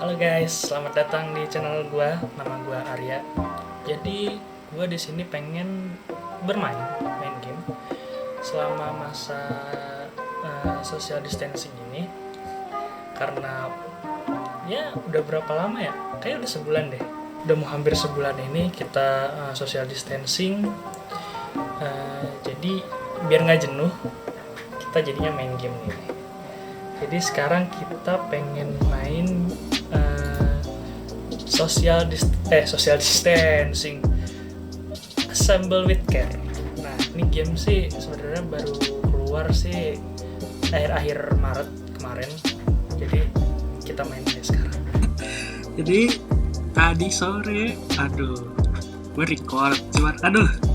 Halo guys, selamat datang di channel gua. Nama gua Arya. Jadi gua di sini pengen main game selama masa social distancing ini. Karena ya udah berapa lama ya? Kayak udah sebulan deh. Udah mau hampir sebulan ini kita social distancing. Jadi biar nggak jenuh, kita jadinya main game nih. Jadi sekarang kita pengen main social distancing Assemblewithcare. Nah, ini game sih sebenarnya baru keluar sih akhir-akhir Maret kemarin. Jadi kita main ini sekarang. Jadi tadi sore, gue record, cuman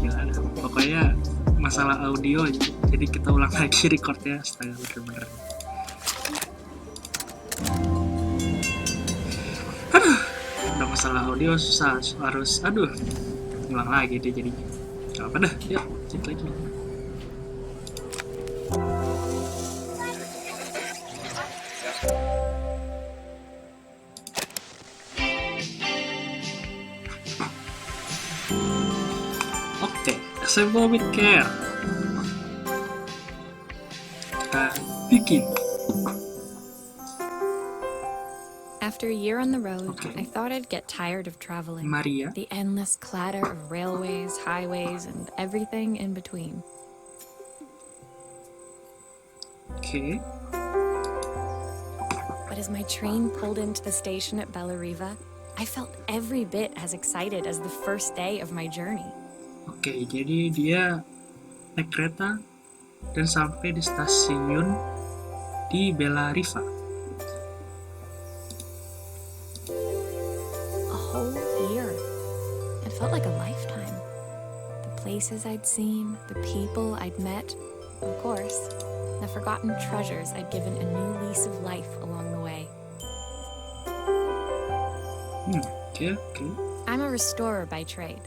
gila, pokoknya masalah audio, jadi kita ulang lagi recordnya setengah bener-bener. Udah masalah audio susah, harus ulang lagi deh jadinya. Gak apa dah, yuk cek lagi. Oke, Assemblewithcare. Kita bikin. After a year on the road, I thought I'd get tired of traveling. Maria. The endless clatter of railways, highways, and everything in between. Oke. But as my train pulled into the station at Bellariva, I felt every bit as excited as the first day of my journey. Oke, jadi dia naik kereta dan sampai di stasiun di Bellariva. A whole year. It felt like a lifetime. The places I'd seen, the people I'd met, of course, the forgotten treasures I'd given a new lease of life along the way. Oke. I'm a restorer by trade.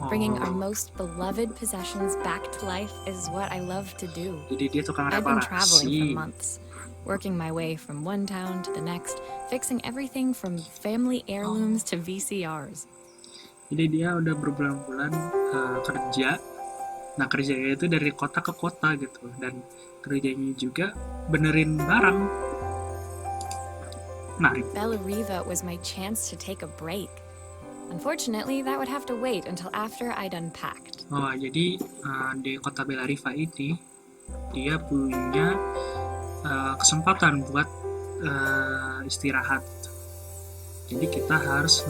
Bringing our most beloved possessions back to life is what I love to do. Jadi dia tukang I've been traveling for reparasi. months, working my way from one town to the next, fixing everything from family heirlooms to VCRs. Jadi dia udah berbulan-bulan kerja. Nah, kerjanya itu dari kota ke kota gitu, dan kerjanya juga benerin barang. Menarik. Bellariva was my chance to take a break. Unfortunately, that would have to wait until after I'd unpacked. Oh, jadi di kota Bellariva ini dia punya kesempatan buat istirahat. Jadi kita harus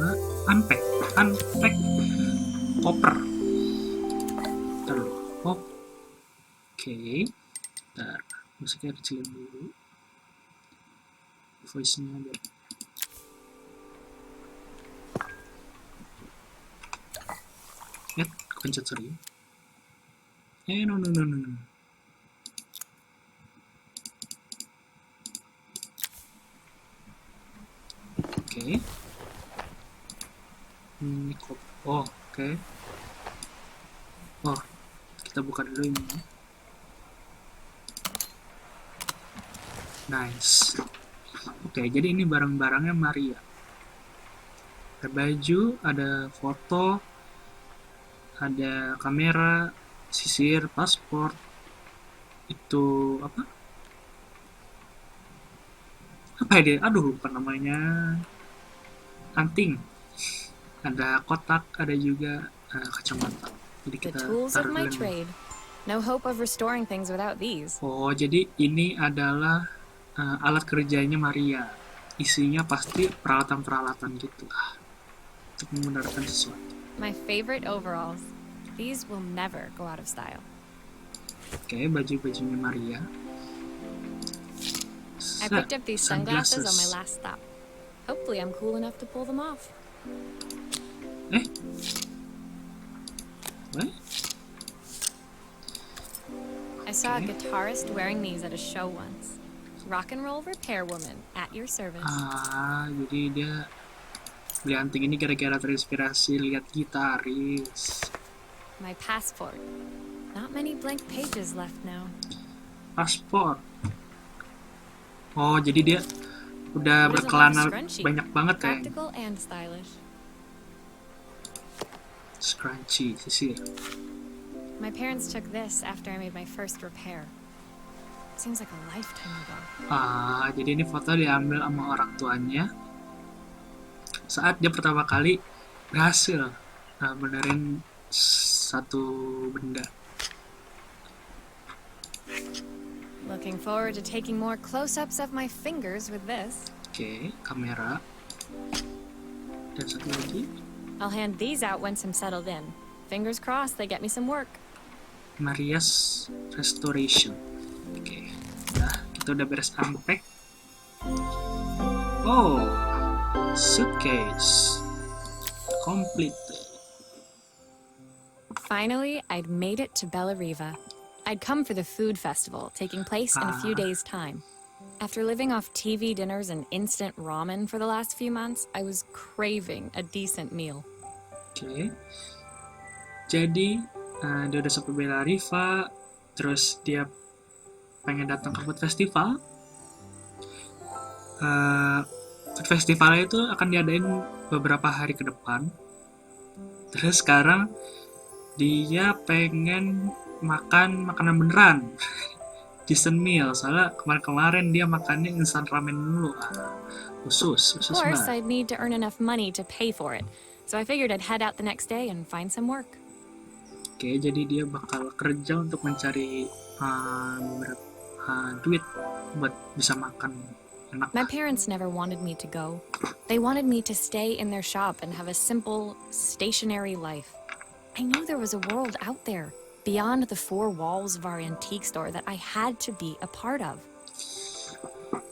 unpack koper. Terus, oke. Bentar, musiknya kecilin dulu. Voice-nya biar. Kepencet, sorry. No. Oke. Ini oke. Kita buka dulu ini. Nice. Oke, jadi ini barang-barangnya Maria. Ada baju, ada foto, ada kamera, sisir, paspor. Itu apa? Apa ya dia? Lupa namanya. Anting. Ada kotak, ada juga kacamata. Jadi The kita tools of taruh my dulu. trade. No hope of restoring things without these. Oh, jadi ini adalah alat kerjanya Maria. Isinya pasti peralatan-peralatan gitu lah, untuk membenarkan sesuatu. My favorite overalls. These will never go out of style. Oke, baju-bajunya Maria. I picked up these sunglasses on my last stop. Hopefully I'm cool enough to pull them off. What? I saw a guitarist wearing these at a show once. Rock and roll repair woman at your service. Jadi dia beli anting ini gara-gara terinspirasi lihat gitaris. My passport. Not many blank pages left now. Paspor. Oh, jadi dia Udah Who doesn't love a berkelana scrunchie? banyak banget kayaknya. Practical and stylish. Scrunchy, sisir. My parents took this after I made my first repair. Seems like a lifetime ago. Jadi ini foto diambil sama orang tuanya saat dia pertama kali berhasil benerin satu benda. Looking forward to taking more close-ups of my fingers with this. Oke, kamera. Dan satu lagi. I'll hand these out once I'm settled in. Fingers crossed they get me some work. Maria's Restoration. Oke, kita udah beres unpack. Oh, suitcase complete. Finally, I'd made it to Bella Riva. I'd come for the food festival, taking place in a few days' time. After living off TV dinners and instant ramen for the last few months, I was craving a decent meal. Oke. Jadi, dia udah sampai Bella Riva, terus dia pengen datang ke food festival. Food festival itu akan diadain beberapa hari ke depan. Terus sekarang dia pengen makan makanan beneran. Decent meal, soalnya kemarin-kemarin dia makannya instan ramen mulu. Khusus Of course, banget. I'd need to earn enough money to pay for it, so I figured I'd head out the next day and find some work. Oke, jadi dia bakal kerja untuk mencari duit buat bisa makan enak. My parents never wanted me to go. They wanted me to stay in their shop and have a simple, stationary life. I knew there was a world out there, beyond the four walls of our antique store, that I had to be a part of.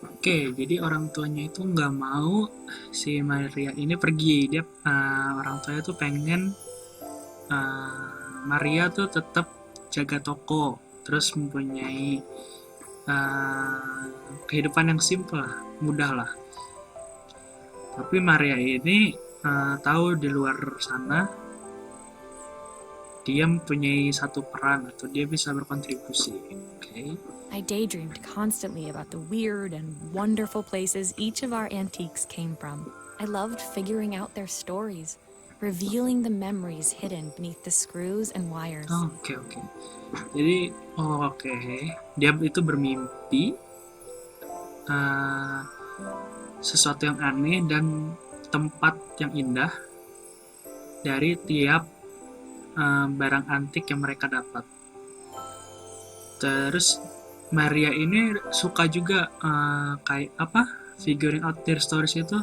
Oke, jadi orang tuanya itu nggak mau si Maria ini pergi. Dia orang tuanya tuh pengen Maria tuh tetap jaga toko, terus mempunyai kehidupan yang simple lah, mudah lah. Tapi Maria ini tahu di luar sana dia mempunyai satu peran atau dia bisa berkontribusi. Okay. I daydreamed constantly about the weird and wonderful places each of our antiques came from. I loved figuring out their stories, revealing the memories hidden beneath the screws and wires. Oke. Jadi, dia itu bermimpi sesuatu yang aneh dan tempat yang indah dari tiap barang antik yang mereka dapat. Terus Maria ini suka juga figuring out their stories itu,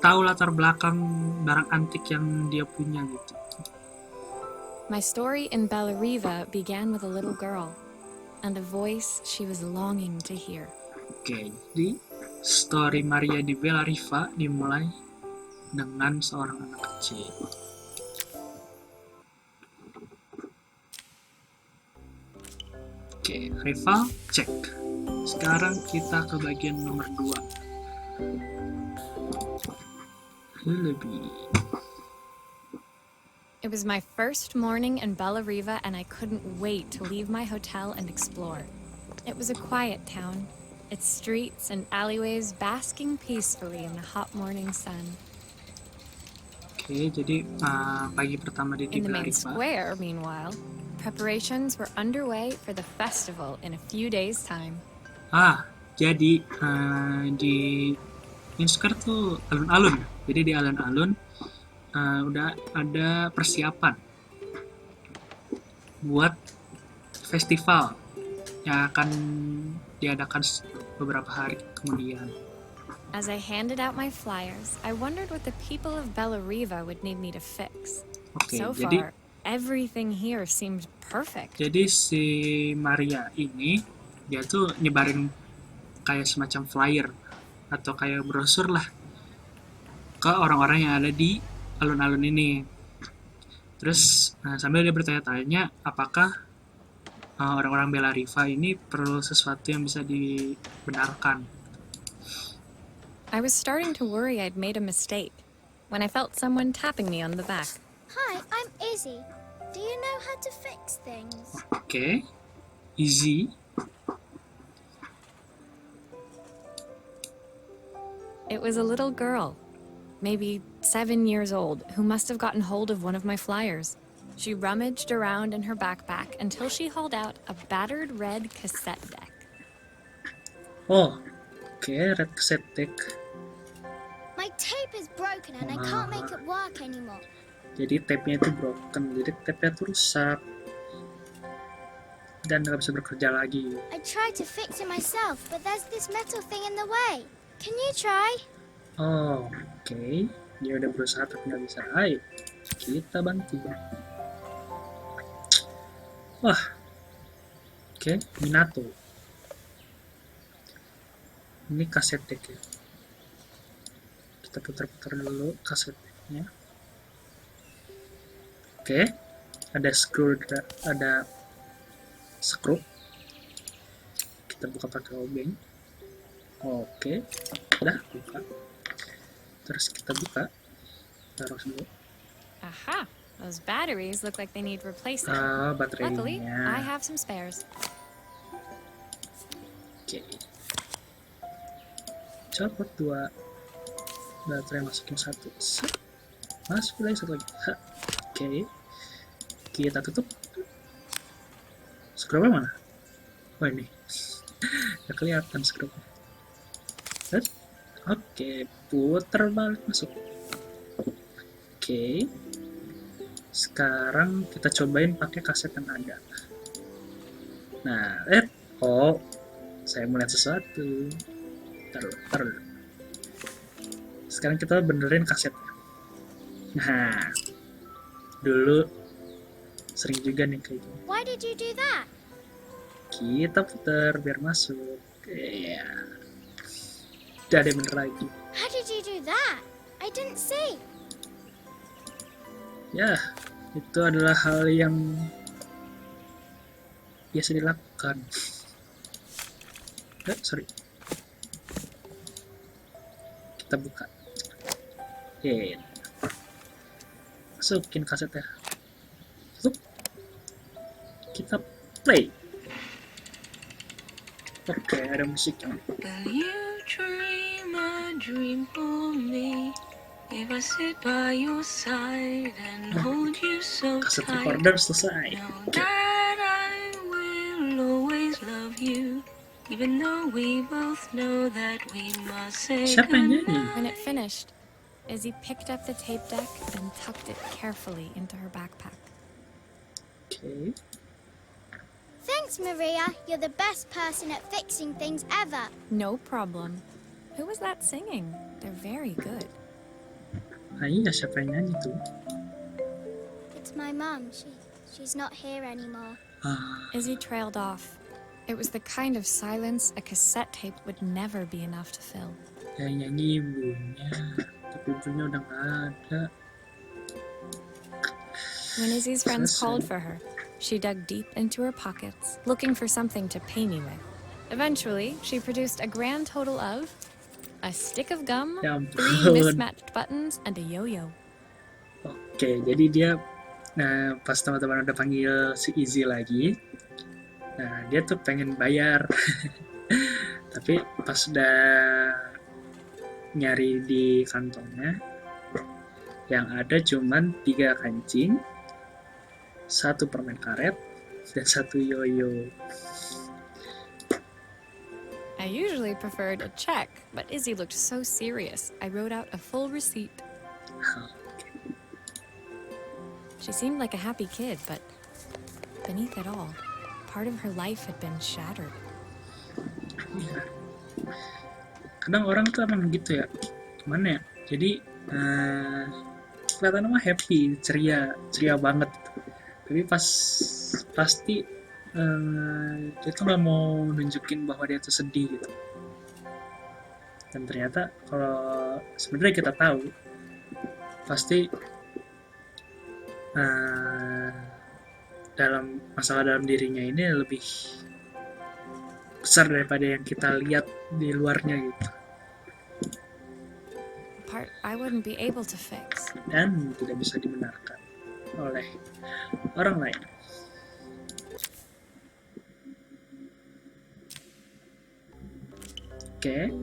tahu latar belakang barang antik yang dia punya gitu. My story in Bella Riva began with a little girl and a voice she was longing to hear. Oke, jadi story Maria di Bella Riva dimulai dengan seorang anak kecil. Oke, rival cek. Sekarang kita ke bagian nomor 2. Lebih. It was my first morning in Bella Riva, and I couldn't wait to leave my hotel and explore. It was a quiet town, its streets and alleyways basking peacefully in the hot morning sun. Oke, jadi pagi pertama di In the Bella main Riva. square, meanwhile, preparations were underway for the festival in a few days' time. Jadi di Inskar tuh alun-alun. Jadi di alun-alun udah ada persiapan buat festival yang akan diadakan beberapa hari kemudian. As I handed out my flyers, I wondered what the people of Bella Riva would need me to fix. Oke, So jadi far, everything here seemed perfect. Jadi si Maria ini dia tuh nyebarin kayak semacam flyer atau kayak brosur lah ke orang-orang yang ada di alun-alun ini. Terus sambil dia bertanya-tanya apakah orang-orang Bella Riva ini perlu sesuatu yang bisa dibenarkan. I was starting to worry I'd made a mistake when I felt someone tapping me on the back. Hi, I'm Izzy. Do you know how to fix things? Oke, easy. It was a little girl, maybe 7 years old, who must have gotten hold of one of my flyers. She rummaged around in her backpack until she hauled out a battered red cassette deck. Oh, oke, red cassette deck. My tape is broken and I can't make it work anymore. Jadi tape-nya itu broken, jadi tape-nya itu rusak dan nggak bisa bekerja lagi. I tried to fix it myself, but there's this metal thing in the way. Can you try? Oh, oke. Dia udah berusaha tapi nggak bisa. Ayo, kita bantu. Wah, oke, Minato. Ini kaset deck ya. Kita putar-putar dulu kaset decknya. Oke, ada skrup. Kita buka pakai obeng. Oke, udah buka. Terus kita buka, taruh dulu. Aha! Those batteries look like they need replacing. Luckily, Baterainya. I have some spares. Oke. Copot 2. Baterai masukin 1. Masuk lagi 1 lagi. Oke. Kita tutup. Skrupnya mana? Oh ini. Gak kelihatan skrupnya. Oke, putar balik masuk. Oke. Sekarang kita cobain pakai kaset yang ada. Nah, oh, saya melihat sesuatu. Taruh. Sekarang kita benerin kasetnya. Nah, dulu sering juga nih kayak gini. Why did you do that? Kita putar biar masuk. Iya. Udah ada bener lagi. How did you do that? I didn't see. Ya, itu adalah hal yang biasa dilakukan. Sorry. Kita buka. Masukin kasetnya. Tutup. Kita play. Oke, ada musiknya. Will you dream a dream for me? If I sit by your side and hold you so Kaset tight, recorder selesai. know Oke. that I will always love you, even though we both know that we must say Siapa yang nyanyi? goodnight. When it finished, Izzy picked up the tape deck and tucked it carefully into her backpack. Oke. Thanks, Maria. You're the best person at fixing things ever. No problem. Who was that singing? They're very good. Nah iya, siapa yang nyanyi tuh? It's my mum. She's not here anymore. Izzy trailed off. It was the kind of silence a cassette tape would never be enough to fill. Yang nyanyi ibunya, tapi ibunya udah nggak ada. When Izzy's friends Selesai. called for her, she dug deep into her pockets, looking for something to pay me with. Eventually, she produced a grand total of a stick of gum, Ya 3 ampun. mismatched buttons, and a yo-yo. Oke, jadi dia pas teman-teman udah panggil si Izzy lagi, nah dia tuh pengen bayar, tapi pas udah nyari di kantongnya, yang ada cuman 3 kancing, 1 permen karet, dan 1 yoyo. I usually preferred a check, but Izzy looked so serious, I wrote out a full receipt. She seemed like a happy kid, but beneath it all, part of her life had been shattered. Iya. Kadang orang tuh emang gitu ya, gimana ya? Jadi kelihatan mah happy, ceria banget. Tapi pasti dia tuh nggak mau nunjukin bahwa dia tuh sedih gitu. Dan ternyata kalau sebenarnya kita tahu, pasti dalam masalah dalam dirinya ini lebih besar daripada yang kita lihat di luarnya gitu. Part I wouldn't be able to fix. Dan tidak bisa dibenarkan oleh orang lain. Oke.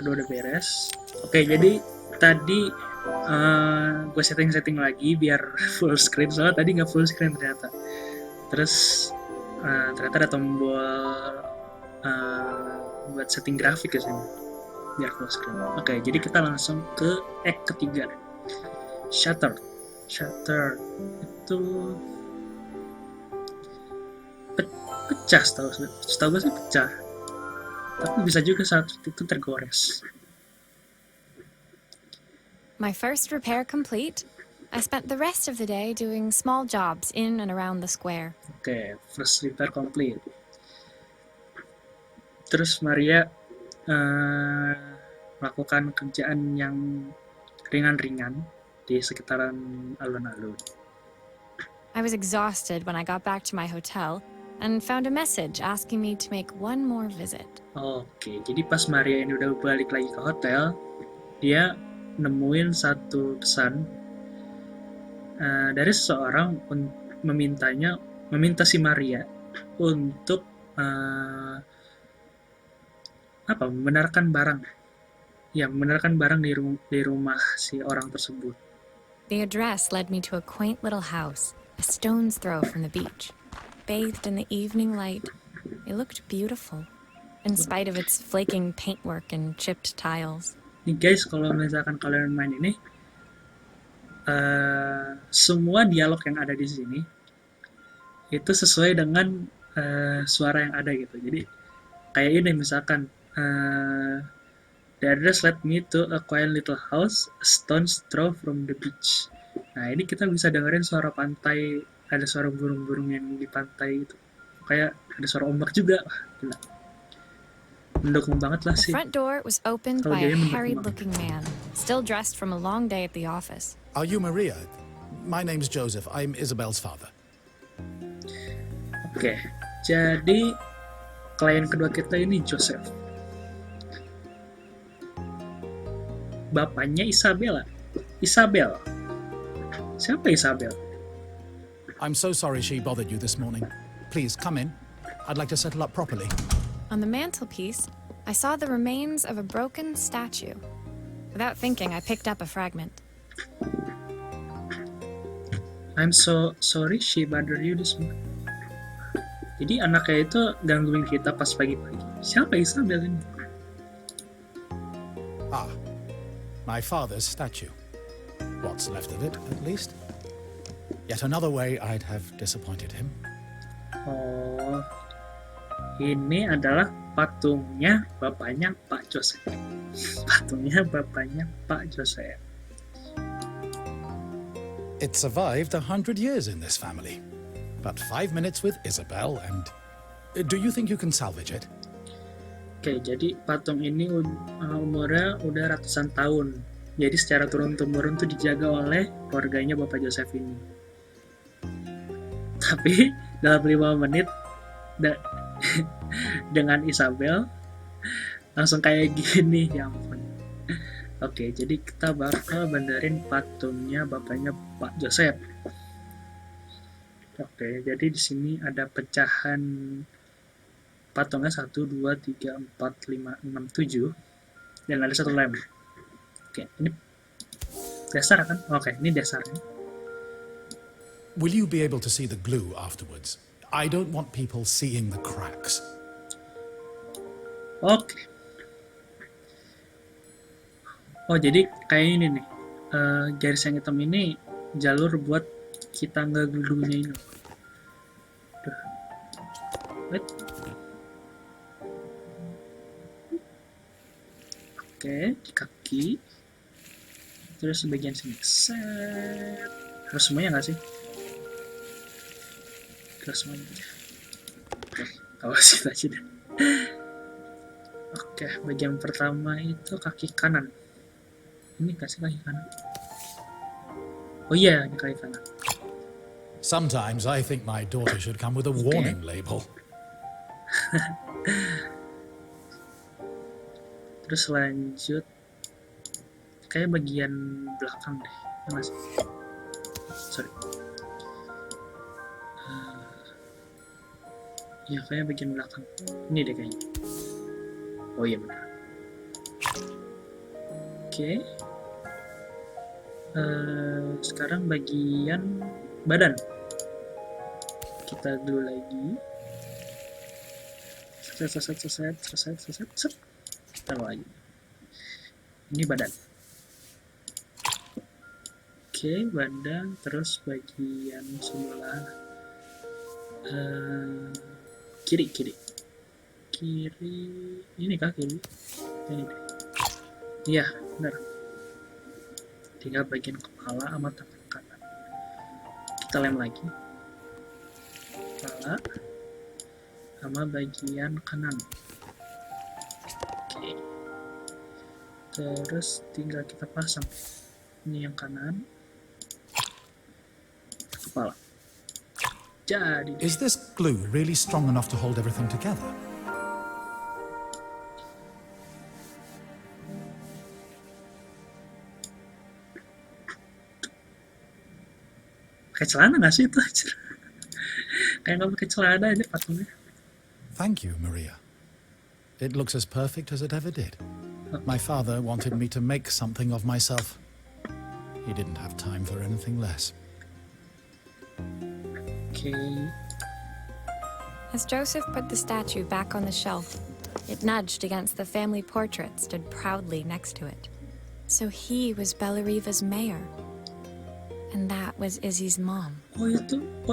kedua udah beres. Oke, jadi tadi gue setting lagi biar full screen, soalnya tadi nggak full screen ternyata. Terus ternyata ada tombol buat setting grafik di sini biar full screen. Oke, jadi kita langsung ke act ketiga. Shutter itu pecah, setahu gue sih pecah, tapi bisa juga saat itu tergores. My first repair complete, I spent the rest of the day doing small jobs in and around the square. Oke, first repair complete. Terus Maria melakukan kerjaan yang ringan-ringan di sekitaran alun-alun. I was exhausted when I got back to my hotel and found a message asking me to make one more visit. Oke, jadi pas Maria ini udah balik lagi ke hotel, dia nemuin satu pesan dari seseorang meminta si Maria untuk membenarkan barang di rumah si orang tersebut. The address led me to a quaint little house, a stone's throw from the beach. Bathed in the evening light, it looked beautiful, in spite of its flaking paintwork and chipped tiles. Nih guys, kalau misalkan kalian main ini, semua dialog yang ada di sini itu sesuai dengan suara yang ada gitu. Jadi kayak ini misalkan the address led me to a quiet little house, a stone's throw from the beach. Nah ini kita bisa dengerin suara pantai, ada suara burung-burung yang di pantai itu. Kayak ada suara ombak juga. Gila. Mendukung banget lah sih. The front door was opened Kalau by a dia mendukung harried-looking man, still dressed from a long day at the office. Are you Maria? My name's Joseph. I'm Isabel's father. Oke, jadi klien kedua kita ini Joseph. Bapaknya Isabel. Siapa Isabel? I'm so sorry she bothered you this morning. Please, come in. I'd like to settle up properly. On the mantelpiece, I saw the remains of a broken statue. Without thinking, I picked up a fragment. I'm so sorry she bothered you this morning. Jadi anaknya itu gangguin kita pas pagi-pagi. Siapa Isabel ini? Ah, my father's statue. What's left of it, at least. Yet another way I'd have disappointed him. Oh, ini adalah patungnya bapaknya Pak Joseph. Patungnya bapaknya Pak Joseph. It survived 100 years in this family. But 5 minutes with Isabel and... Do you think you can salvage it? Oke, jadi patung ini umurnya udah ratusan tahun. Jadi secara turun-temurun tuh dijaga oleh keluarganya Bapak Joseph ini. Tapi dalam 5 menit dengan Isabel langsung kayak gini, ya ampun. Oke, jadi kita bakal benerin patungnya bapaknya Pak Joseph. Oke, jadi di sini ada pecahan patungnya 1, 2, 3, 4, 5, 6, 7 dan ada satu lem. Oke, ini dasar kan? Oke, ini dasarnya. Will you be able to see the glue afterwards? I don't want people seeing the cracks. Oke. Oh, jadi kayak ini nih. Garis yang hitam ini jalur buat kita nge-glue-nya ini. Wait. Oke, di kaki. Terus bagian sini. Set. Harus semuanya nggak sih? Harus semuanya aja. Oke, awas kita aja deh. Oke, bagian pertama itu kaki kanan. Ini kasih kaki kanan. Oh iya, ini kaki kanan. Sometimes I think my daughter should come with a warning label. Terus lanjut kayak bagian belakang deh, ya nggak sih? Sorry. Ya kayak bagian belakang. Ini deh kayaknya. Oh iya benar. Oke. Sekarang bagian badan. Kita dulu lagi. Set. Taruh lagi. Ini badan. Oke, badan. Terus bagian sebelah kiri. Ini kah kiri? Ini deh. Iya, benar. Tinggal bagian kepala sama tangan kanan. Kita lem lagi. Kepala sama bagian kanan. Oke. Terus tinggal kita pasang. Ini yang kanan. Kepala. Jadi. Is this glue really strong enough to hold everything together? Pakai celana nggak sih itu aja? Kayak nggak pakai celana aja patungnya. Thank you, Maria. It looks as perfect as it ever did. My father wanted me to make something of myself. He didn't have time for anything less. Oke. As Joseph put the statue back on the shelf, it nudged against the family portrait stood proudly next to it. So he was Bellariva's mayor. And that was Izzy's mom. They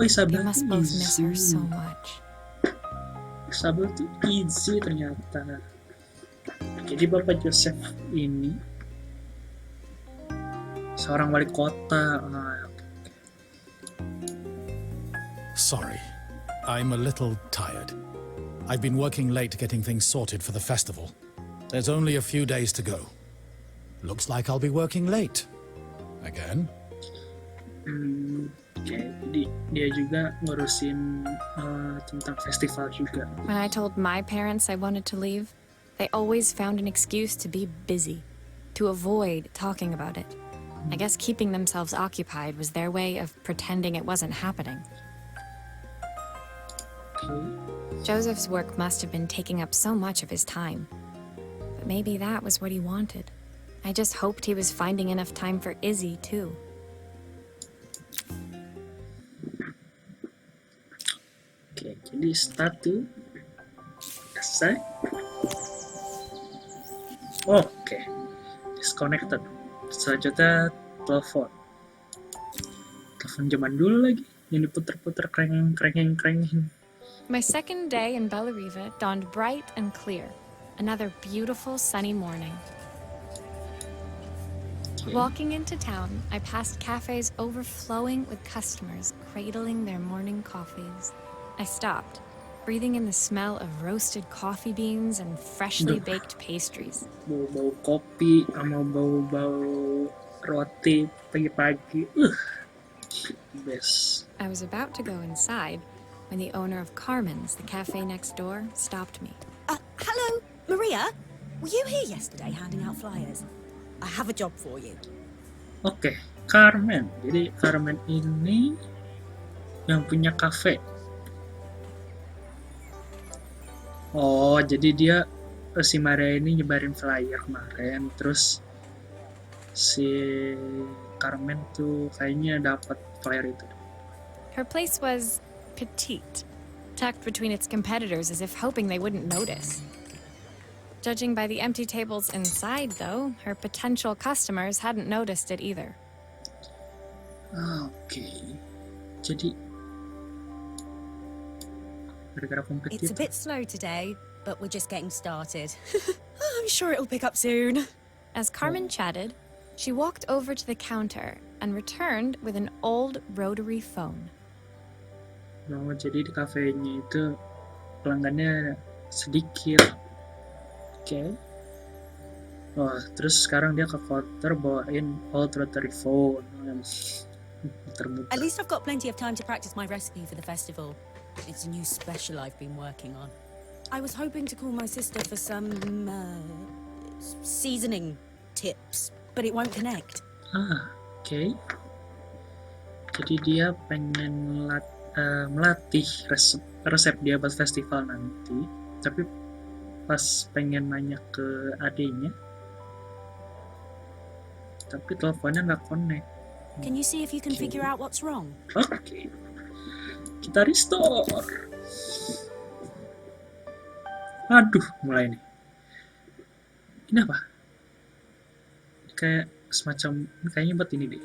Isabel must tuh both miss her so Izzy. much. Isabel tuh Izzy ternyata. Jadi Bapak Joseph ini seorang wali kota. Sorry, I'm a little tired. I've been working late getting things sorted for the festival. There's only a few days to go. Looks like I'll be working late. Again? Oke, jadi dia juga ngurusin tentang festival juga. When I told my parents I wanted to leave, they always found an excuse to be busy, to avoid talking about it. I guess keeping themselves occupied was their way of pretending it wasn't happening. Oke. Joseph's work must have been taking up so much of his time. But maybe that was what he wanted. I just hoped he was finding enough time for Izzy, too. Oke, jadi start tuh selesai. Oke, disconnected. Selanjutnya telepon zaman dulu lagi yang diputer-puter krengeng. My second day in Bellariva dawned bright and clear. Another beautiful sunny morning. Walking into town, I passed cafes overflowing with customers cradling their morning coffees. I stopped, breathing in the smell of roasted coffee beans and freshly baked pastries. Bau-bau kopi sama bau-bau roti pagi-pagi. Best. I was about to go inside when the owner of Carmen's, the cafe next door, stopped me. Hello, Maria? Were you here yesterday handing out flyers? I have a job for you. Oke, Carmen. Jadi Carmen ini yang punya cafe. Oh, jadi dia si Maria ini nyebarin flyer kemarin, terus si Carmen tuh kayaknya dapat flyer itu. Her place was petite, tucked between its competitors as if hoping they wouldn't notice. Judging by the empty tables inside, though, her potential customers hadn't noticed it either. Oke. Jadi gara-gara It's kompetitif. a bit slow today, but we're just getting started. I'm sure it'll pick up soon. As Carmen chatted, she walked over to the counter and returned with an old rotary phone. Oh, jadi di kafenya itu pelanggannya sedikit. Oke. Oh, terus sekarang dia ke counter bawain old rotary phone. Muter-muter. At least I've got plenty of time to practice my recipe for the festival. It's a new special I've been working on. I was hoping to call my sister for some seasoning tips, but it won't connect. Oke. Jadi dia pengen melatih resep dia buat festival nanti, tapi pas pengen nanya ke adiknya tapi teleponnya nggak connect. Can you see if you can figure out what's wrong? Oke, kita restore. Aduh, mulai nih. Ini apa? Kayak semacam, kayaknya buat ini deh.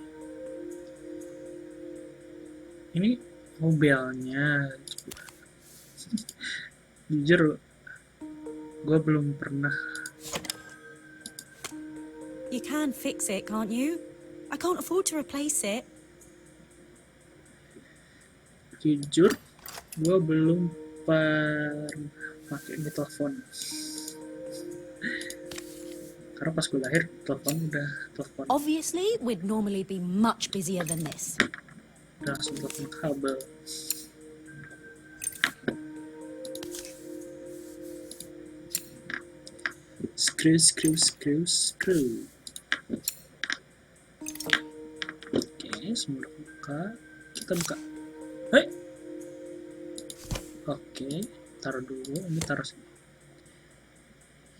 Ini mobilnya. Jujur, gue belum pernah. You can fix it, can't you? I can't afford to replace it. Jujur, gue belum pernah pakai ini telepon. Karena pas gue lahir, telepon Obviously, we'd normally be much busier than this. udah langsung telepon kabel. Screw. Oke, semua udah buka. Kita buka. Hei. Oke, taruh dulu. Ini taruh sini.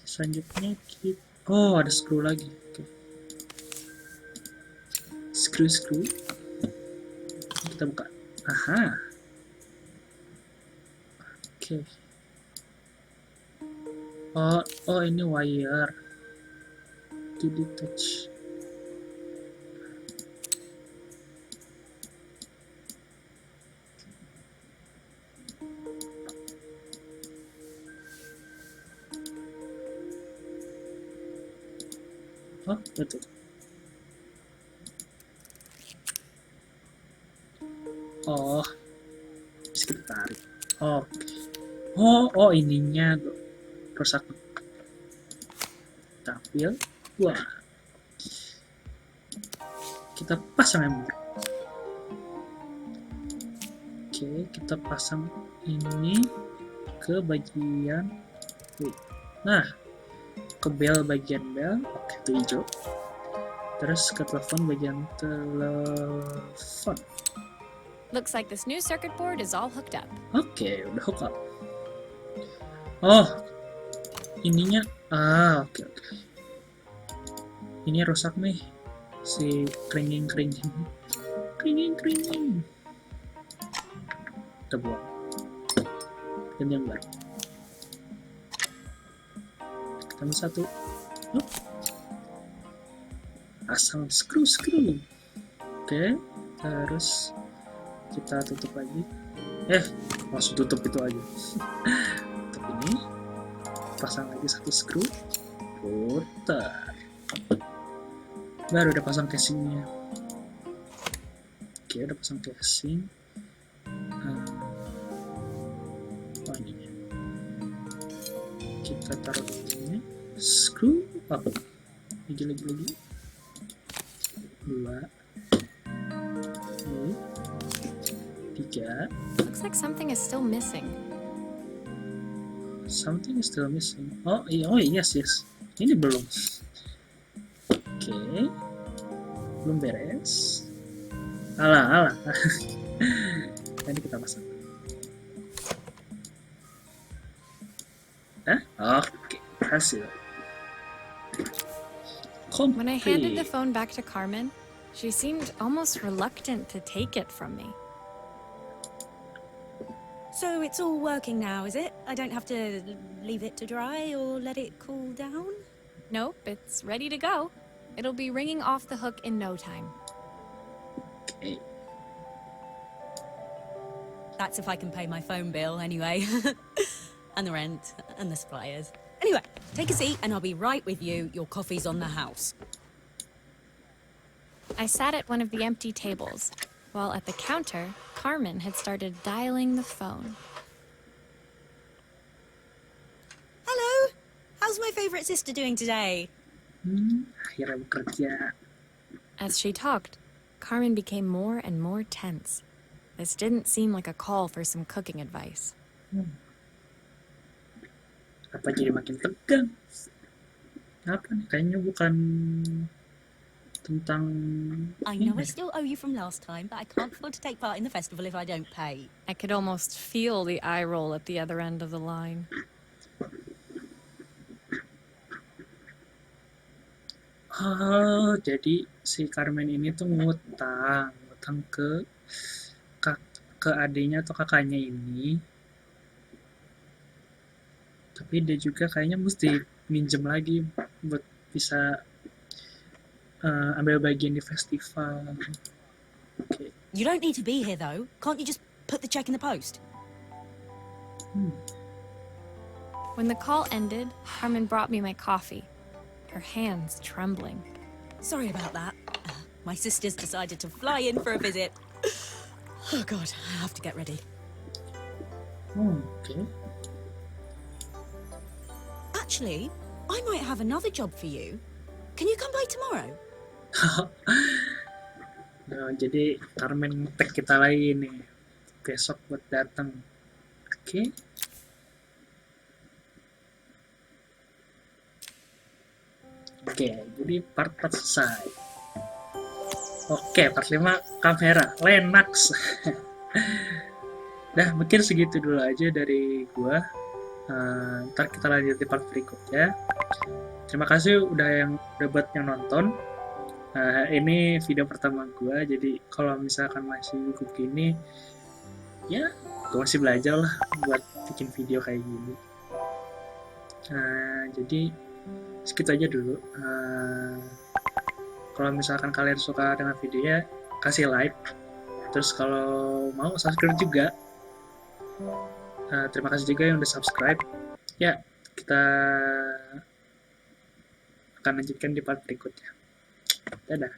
Selanjutnya kita... Oh, ada screw lagi. Oke. Screw. Kita buka. Aha. Oke. Oh, ini wire. To detach. Oh, betul. Oh, bisa kita tarik. Oke. Oh, ininya tuh rusak. Kita ambil. Wah. Kita pasang ember. Oke, kita pasang ini ke bagian. Nah, ke bagian bel. Oke, itu hijau. Terus ke telepon bagian telepon. Looks like this new circuit board is all hooked up. Oke, udah hook up. Oh, ininya. Oke. Ini rusak nih. Si kringing. Kita buang. Ganti yang baru. Tambah satu. Pasang screw. Oke, terus kita tutup lagi. Langsung tutup itu aja. Tutup ini. Pasang lagi satu screw. Putar. Baru udah pasang casingnya. Oke, udah pasang casing. Ini. Kita taruh di sini. Screw up. Lagi. 2. 3. Looks like something is still missing. Something is still missing. Oh, yes. Ini belum. Oke. Belum beres. Alah. Ini kita pasang. Oke, hasil. When I handed the phone back to Carmen, she seemed almost reluctant to take it from me. So it's all working now, is it? I don't have to leave it to dry or let it cool down? Nope, it's ready to go. It'll be ringing off the hook in no time. Okay. That's if I can pay my phone bill, anyway. And the rent, and the suppliers. Anyway, take a seat and I'll be right with you. Your coffee's on the house. I sat at one of the empty tables, while at the counter, Carmen had started dialing the phone. Hello! How's my favourite sister doing today? Akhirnya bekerja. As she talked, Carmen became more and more tense. This didn't seem like a call for some cooking advice. Apa jadi makin tegang? Apa nih? Kayaknya bukan tentang... I know I still owe you from last time, but I can't afford to take part in the festival if I don't pay. I could almost feel the eye roll at the other end of the line. Oh, jadi si Carmen ini tuh ngutang ke ke adiknya atau kakaknya ini, tapi dia juga kayaknya mesti minjem lagi buat bisa ambil bagian di festival. Oke. You don't need to be here, though. Can't you just put the check in the post? When the call ended, Carmen brought me my coffee, her hands trembling. Sorry about that. My sisters decided to fly in for a visit. Oh, God, I have to get ready. Oke. Actually, I might have another job for you. Can you come by tomorrow? Nah, jadi Carmen tag kita lagi nih besok buat datang. Oke. Oke, jadi part selesai. Oke, part 5 kamera Lennox. Dah, mungkin segitu dulu aja dari gua. Ntar kita lanjut di part berikutnya. Terima kasih udah buat yang nonton. Ini video pertama gua, jadi kalau misalkan masih gugup gini, ya gua masih belajar lah buat bikin video kayak gini. Jadi segitu aja dulu. Kalau misalkan kalian suka dengan videonya, kasih like. Terus kalau mau subscribe juga. Terima kasih juga yang udah subscribe. Ya, kita akan lanjutkan di part berikutnya. Dadah.